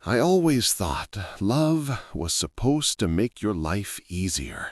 I always thought love was supposed to make your life easier,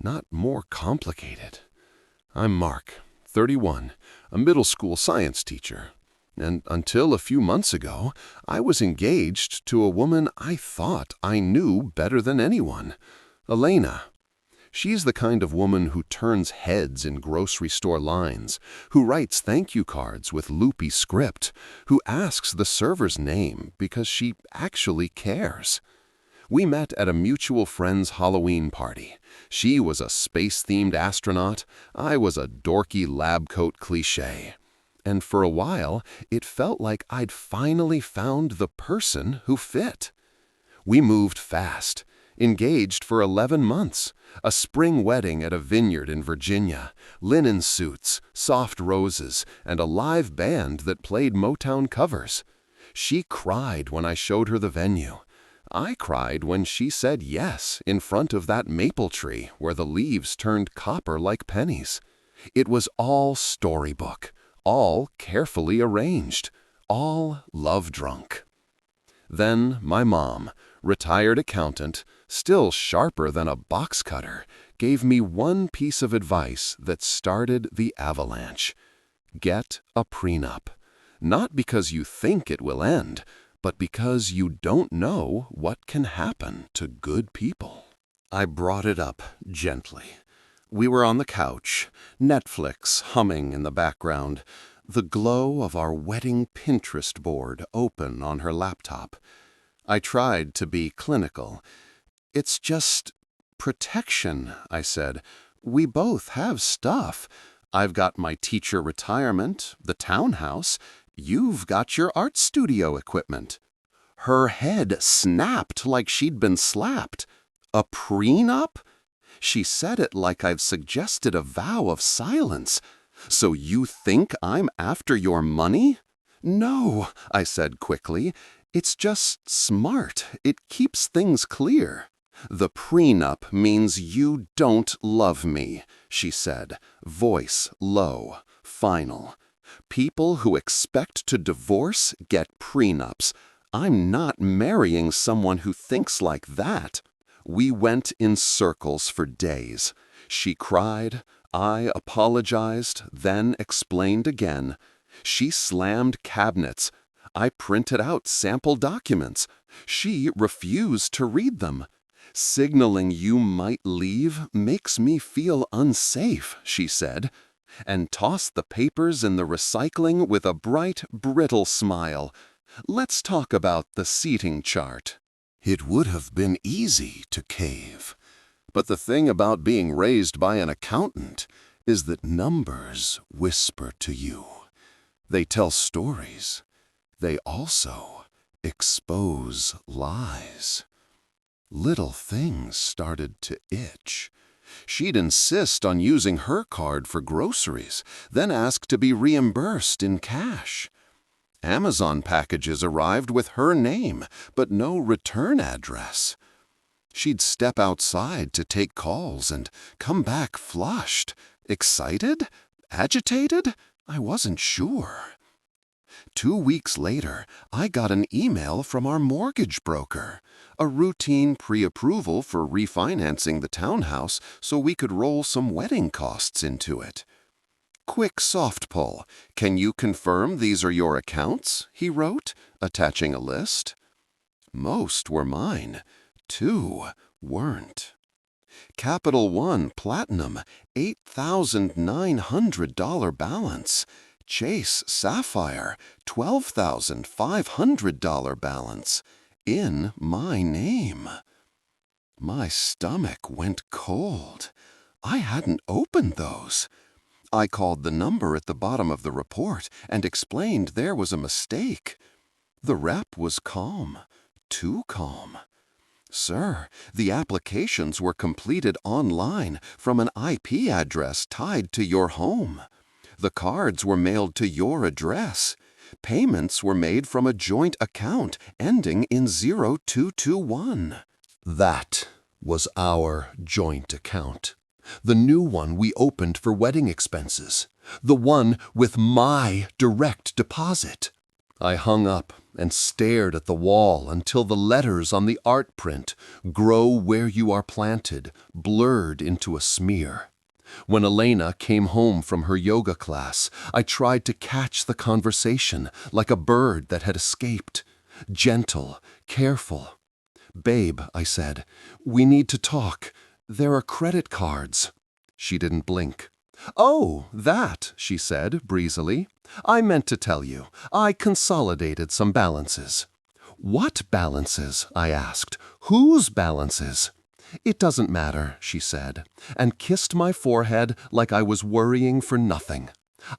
not more complicated. I'm Mark, 31, a middle school science teacher, and until a few months ago, I was engaged to a woman I thought I knew better than anyone, Elena. She's the kind of woman who turns heads in grocery store lines, who writes thank you cards with loopy script, who asks the server's name because she actually cares. We met at a mutual friend's Halloween party. She was a space-themed astronaut. I was a dorky lab coat cliché. And for a while, it felt like I'd finally found the person who fit. We moved fast. Engaged for 11 months, a spring wedding at a vineyard in Virginia, linen suits, soft roses, and a live band that played Motown covers. She cried when I showed her the venue. I cried when she said yes in front of that maple tree where the leaves turned copper like pennies. It was all storybook, all carefully arranged, all love-drunk. Then my mom, retired accountant, still sharper than a box cutter, gave me one piece of advice that started the avalanche. Get a prenup. Not because you think it will end, but because you don't know what can happen to good people. I brought it up gently. We were on the couch, Netflix humming in the background, the glow of our wedding Pinterest board open on her laptop. I tried to be clinical. It's just protection, I said. We both have stuff. I've got my teacher retirement, the townhouse. You've got your art studio equipment. Her head snapped like she'd been slapped. A prenup? She said it like I've suggested a vow of silence. So you think I'm after your money? No, I said quickly. It's just smart. It keeps things clear. The prenup means you don't love me, she said, voice low, final. People who expect to divorce get prenups. I'm not marrying someone who thinks like that. We went in circles for days. She cried. I apologized, then explained again. She slammed cabinets. I printed out sample documents. She refused to read them. Signaling you might leave makes me feel unsafe, she said, and tossed the papers in the recycling with a bright, brittle smile. Let's talk about the seating chart. It would have been easy to cave. But the thing about being raised by an accountant is that numbers whisper to you. They tell stories. They also expose lies. Little things started to itch. She'd insist on using her card for groceries, then ask to be reimbursed in cash. Amazon packages arrived with her name, but no return address. She'd step outside to take calls and come back flushed. Excited? Agitated? I wasn't sure. 2 weeks later, I got an email from our mortgage broker, a routine pre-approval for refinancing the townhouse so we could roll some wedding costs into it. Quick soft pull. Can you confirm these are your accounts? He wrote, attaching a list. Most were mine. 2 weren't. Capital One Platinum, $8,900 balance. Chase Sapphire, $12,500 balance. In my name. My stomach went cold. I hadn't opened those. I called the number at the bottom of the report and explained there was a mistake. The rep was calm, too calm. Sir, the applications were completed online from an IP address tied to your home. The cards were mailed to your address. Payments were made from a joint account ending in 0221. That was our joint account. The new one we opened for wedding expenses. The one with my direct deposit. I hung up and stared at the wall until the letters on the art print, "Grow where you are planted," blurred into a smear. When Elena came home from her yoga class, I tried to catch the conversation like a bird that had escaped. Gentle, careful. "Babe," I said, "we need to talk. There are credit cards." She didn't blink. "Oh, that," she said breezily. "I meant to tell you. I consolidated some balances." "What balances?" I asked. "Whose balances?" "It doesn't matter," she said, and kissed my forehead like I was worrying for nothing.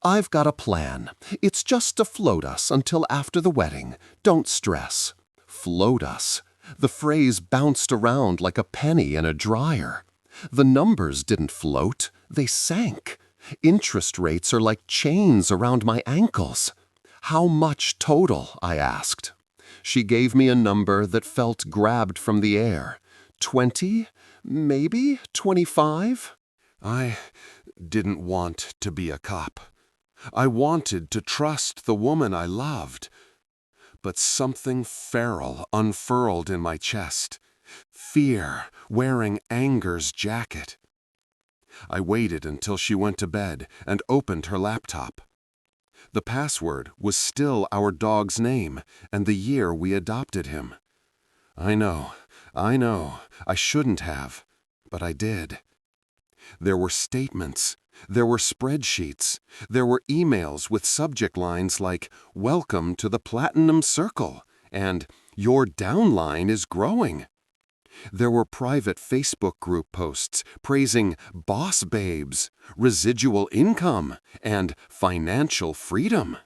"I've got a plan. It's just to float us until after the wedding. Don't stress." Float us. The phrase bounced around like a penny in a dryer. The numbers didn't float, they sank. Interest rates are like chains around my ankles. "How much total?" I asked. She gave me a number that felt grabbed from the air. 20? Maybe 25? I didn't want to be a cop. I wanted to trust the woman I loved. But something feral unfurled in my chest. Fear wearing anger's jacket. I waited until she went to bed and opened her laptop. The password was still our dog's name and the year we adopted him. I know, I shouldn't have, but I did. There were statements, there were spreadsheets, there were emails with subject lines like, "Welcome to the Platinum Circle," and "Your downline is growing." There were private Facebook group posts praising boss babes, residual income, and financial freedom.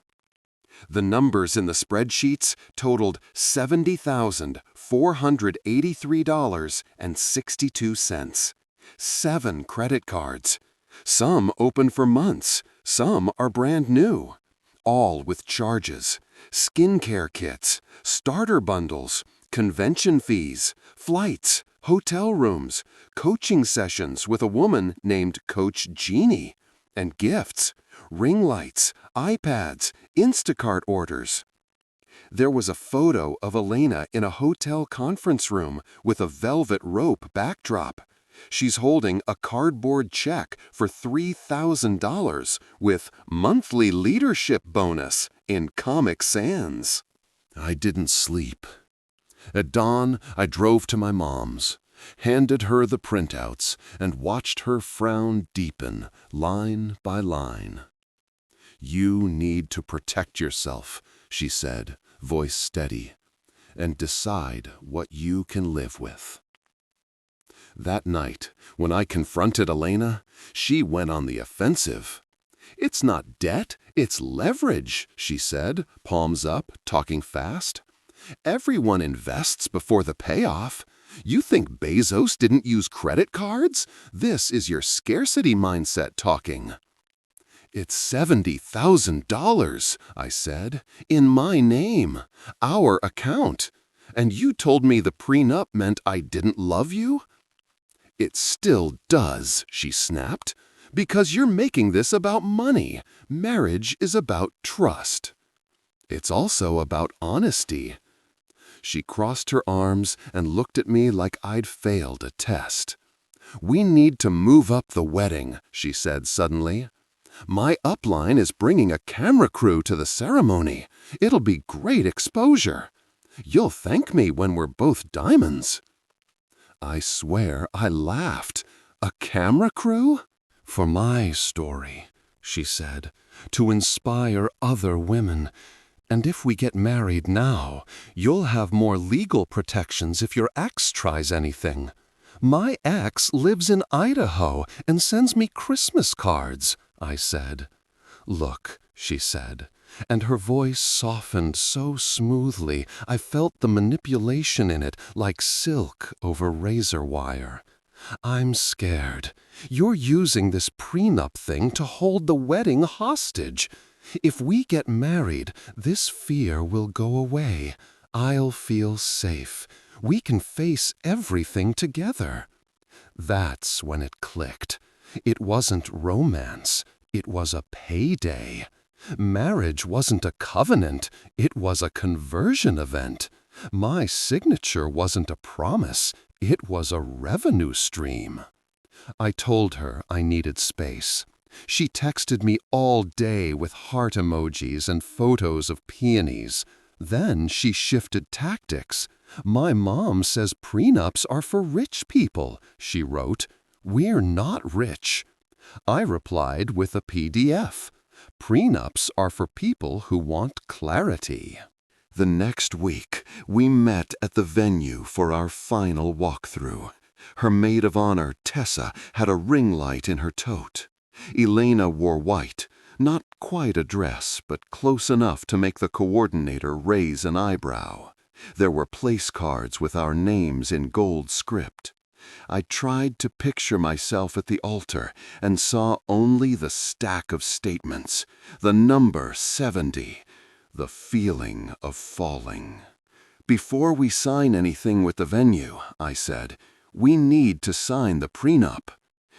The numbers in the spreadsheets totaled $70,483.62. 7 credit cards. Some open for months, some are brand new. All with charges, skincare kits, starter bundles, convention fees, flights, hotel rooms, coaching sessions with a woman named Coach Jeannie, and gifts, ring lights, iPads, Instacart orders. There was a photo of Elena in a hotel conference room with a velvet rope backdrop. She's holding a cardboard check for $3,000 with monthly leadership bonus in Comic Sans. I didn't sleep. At dawn, I drove to my mom's, handed her the printouts, and watched her frown deepen, line by line. "You need to protect yourself," she said, voice steady, "and decide what you can live with." That night, when I confronted Elena, she went on the offensive. "It's not debt, it's leverage," she said, palms up, talking fast. "Everyone invests before the payoff. You think Bezos didn't use credit cards? This is your scarcity mindset talking." "It's $70,000, I said, "in my name, our account. And you told me the prenup meant I didn't love you?" "It still does," she snapped, "because you're making this about money. Marriage is about trust. It's also about honesty." She crossed her arms and looked at me like I'd failed a test. "We need to move up the wedding," she said suddenly. "My upline is bringing a camera crew to the ceremony. It'll be great exposure. You'll thank me when we're both diamonds." I swear I laughed. "A camera crew?" "For my story," she said, "to inspire other women. And if we get married now, you'll have more legal protections if your ex tries anything. My ex lives in Idaho and sends me Christmas cards," I said. "Look," she said, and her voice softened so smoothly I felt the manipulation in it like silk over razor wire. "I'm scared. You're using this prenup thing to hold the wedding hostage. If we get married, this fear will go away. I'll feel safe. We can face everything together." That's when it clicked. It wasn't romance. It was a payday. Marriage wasn't a covenant, it was a conversion event. My signature wasn't a promise, it was a revenue stream. I told her I needed space. She texted me all day with heart emojis and photos of peonies. Then she shifted tactics. "My mom says prenups are for rich people," she wrote. "We're not rich." I replied with a PDF. "Prenups are for people who want clarity." The next week, we met at the venue for our final walkthrough. Her maid of honor, Tessa, had a ring light in her tote. Elena wore white, not quite a dress, but close enough to make the coordinator raise an eyebrow. There were place cards with our names in gold script. I tried to picture myself at the altar and saw only the stack of statements, the number 70, the feeling of falling. "Before we sign anything with the venue," I said, "we need to sign the prenup."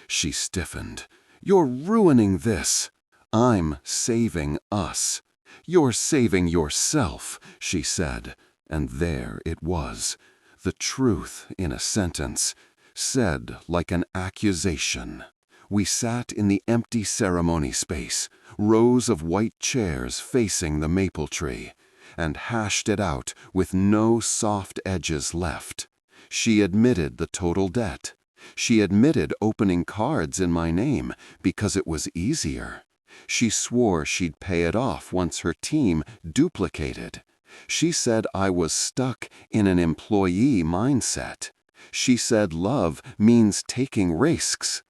She stiffened. "You're ruining this." "I'm saving us." "You're saving yourself," she said. And there it was, the truth in a sentence, said like an accusation. We sat in the empty ceremony space, rows of white chairs facing the maple tree, and hashed it out with no soft edges left. She admitted the total debt. She admitted opening cards in my name because it was easier. She swore she'd pay it off once her team duplicated. She said I was stuck in an employee mindset. She said love means taking risks.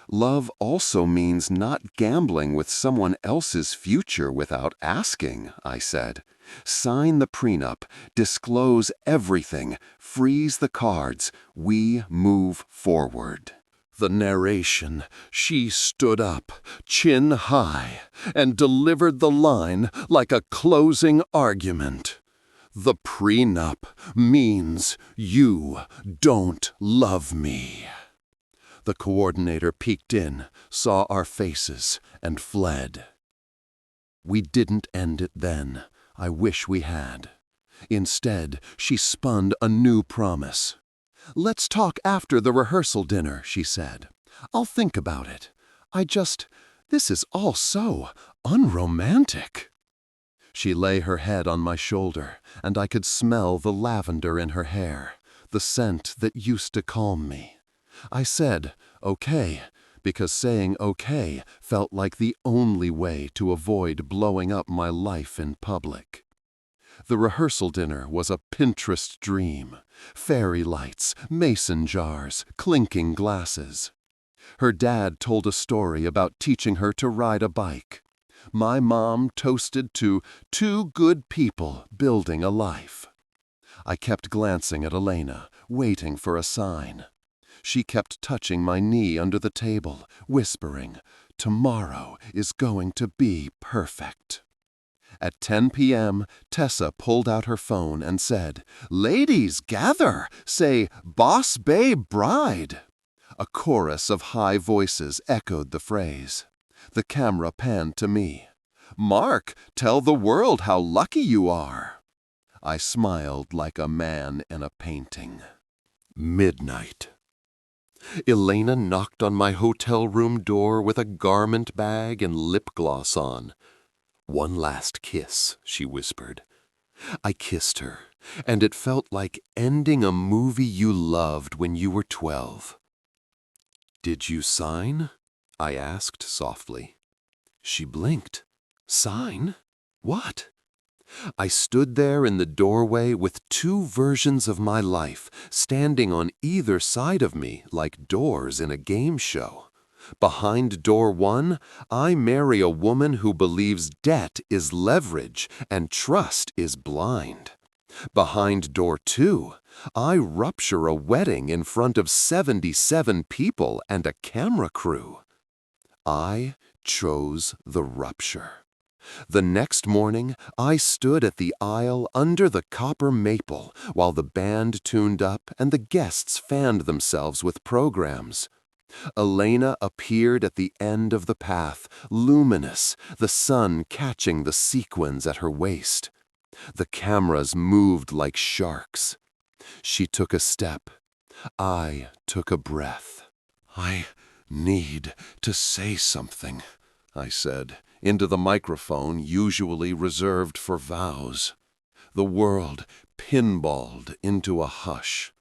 Love also means not gambling with someone else's future without asking, I said. Sign the prenup, disclose everything, freeze the cards, we move forward. The narration, she stood up, chin high, and delivered the line like a closing argument. The prenup means you don't love me. The coordinator peeked in, saw our faces, and fled. We didn't end it then. I wish we had. Instead, she spun a new promise. "Let's talk after the rehearsal dinner," she said. "I'll think about it. This is all so unromantic." She lay her head on my shoulder, and I could smell the lavender in her hair, the scent that used to calm me. I said, "Okay," because saying okay felt like the only way to avoid blowing up my life in public. The rehearsal dinner was a Pinterest dream. Fairy lights, mason jars, clinking glasses. Her dad told a story about teaching her to ride a bike. My mom toasted to two good people building a life. I kept glancing at Elena, waiting for a sign. She kept touching my knee under the table, whispering, "Tomorrow is going to be perfect." At 10 p.m., Tessa pulled out her phone and said, "Ladies, gather! Say, Boss Babe Bride!" A chorus of high voices echoed the phrase. The camera panned to me. "Mark, tell the world how lucky you are." I smiled like a man in a painting. Midnight. Elena knocked on my hotel room door with a garment bag and lip gloss on. "One last kiss," she whispered. I kissed her, and it felt like ending a movie you loved when you were 12. "Did you sign?" I asked softly. She blinked. "Sign? What?" I stood there in the doorway with two versions of my life standing on either side of me like doors in a game show. Behind door one, I marry a woman who believes debt is leverage and trust is blind. Behind door two, I rupture a wedding in front of 77 people and a camera crew. I chose the rupture. The next morning, I stood at the aisle under the copper maple while the band tuned up and the guests fanned themselves with programs. Elena appeared at the end of the path, luminous, the sun catching the sequins at her waist. The cameras moved like sharks. She took a step. I took a breath. "I need to say something," I said, into the microphone usually reserved for vows. The world pinballed into a hush.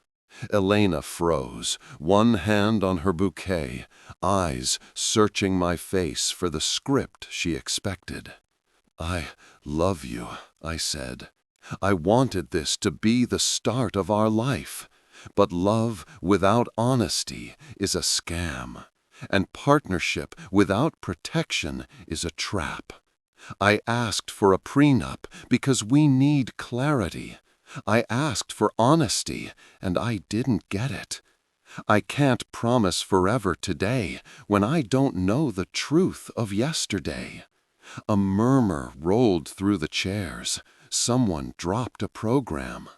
Elena froze, one hand on her bouquet, eyes searching my face for the script she expected. "I love you," I said. "I wanted this to be the start of our life. But love without honesty is a scam, and partnership without protection is a trap. I asked for a prenup because we need clarity. I asked for honesty, and I didn't get it. I can't promise forever today when I don't know the truth of yesterday." A murmur rolled through the chairs. Someone dropped a program.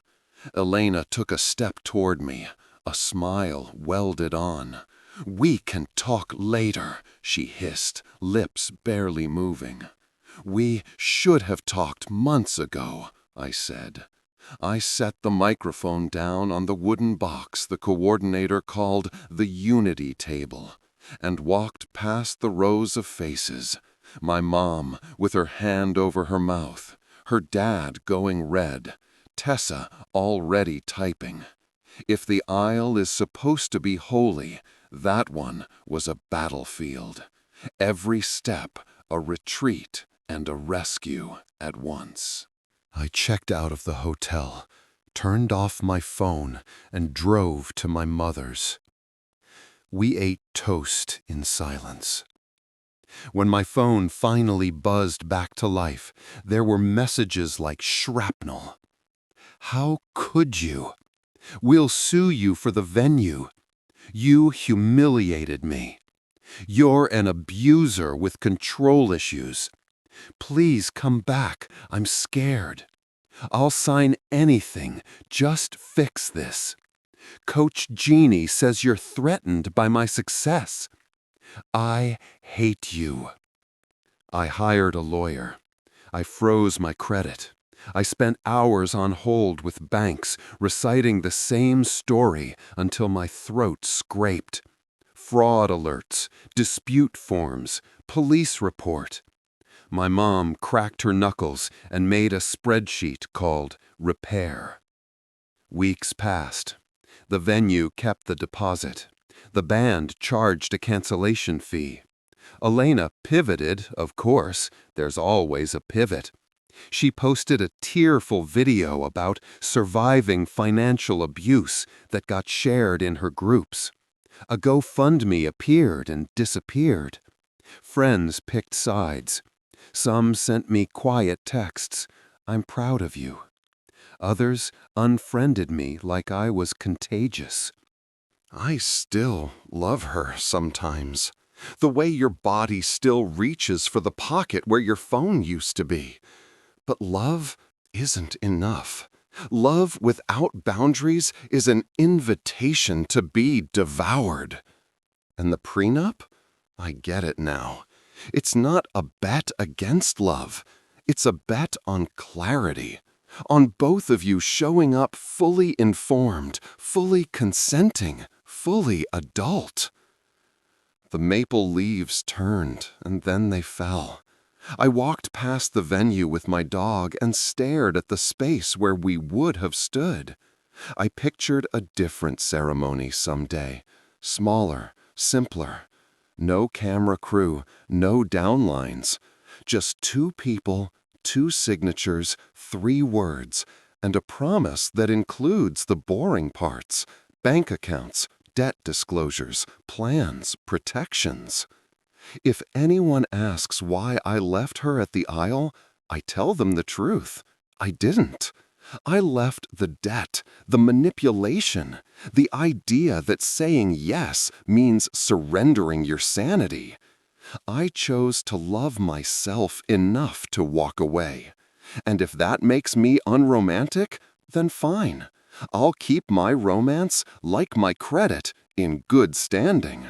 Elena took a step toward me. A smile welded on. "We can talk later," she hissed, lips barely moving. "We should have talked months ago," I said. I set the microphone down on the wooden box the coordinator called the Unity Table, and walked past the rows of faces. My mom with her hand over her mouth, her dad going red, Tessa already typing. If the aisle is supposed to be holy, that one was a battlefield. Every step a retreat and a rescue at once. I checked out of the hotel, turned off my phone, and drove to my mother's. We ate toast in silence. When my phone finally buzzed back to life, there were messages like shrapnel. "How could you? We'll sue you for the venue. You humiliated me. You're an abuser with control issues. Please come back. I'm scared. I'll sign anything. Just fix this. Coach Jeannie says you're threatened by my success. I hate you." I hired a lawyer. I froze my credit. I spent hours on hold with banks, reciting the same story until my throat scraped. Fraud alerts, dispute forms, police report. My mom cracked her knuckles and made a spreadsheet called Repair. Weeks passed. The venue kept the deposit. The band charged a cancellation fee. Elena pivoted, of course. There's always a pivot. She posted a tearful video about surviving financial abuse that got shared in her groups. A GoFundMe appeared and disappeared. Friends picked sides. Some sent me quiet texts, "I'm proud of you." Others unfriended me like I was contagious. I still love her sometimes. The way your body still reaches for the pocket where your phone used to be. But love isn't enough. Love without boundaries is an invitation to be devoured. And the prenup? I get it now. It's not a bet against love. It's a bet on clarity. On both of you showing up fully informed, fully consenting, fully adult. The maple leaves turned, and then they fell. I walked past the venue with my dog and stared at the space where we would have stood. I pictured a different ceremony someday. Smaller, simpler. No camera crew, no downlines. Just two people, two signatures, 3 words, and a promise that includes the boring parts: bank accounts, debt disclosures, plans, protections. If anyone asks why I left her at the aisle, I tell them the truth. I didn't. I left the debt, the manipulation, the idea that saying yes means surrendering your sanity. I chose to love myself enough to walk away. And if that makes me unromantic, then fine. I'll keep my romance, like my credit, in good standing.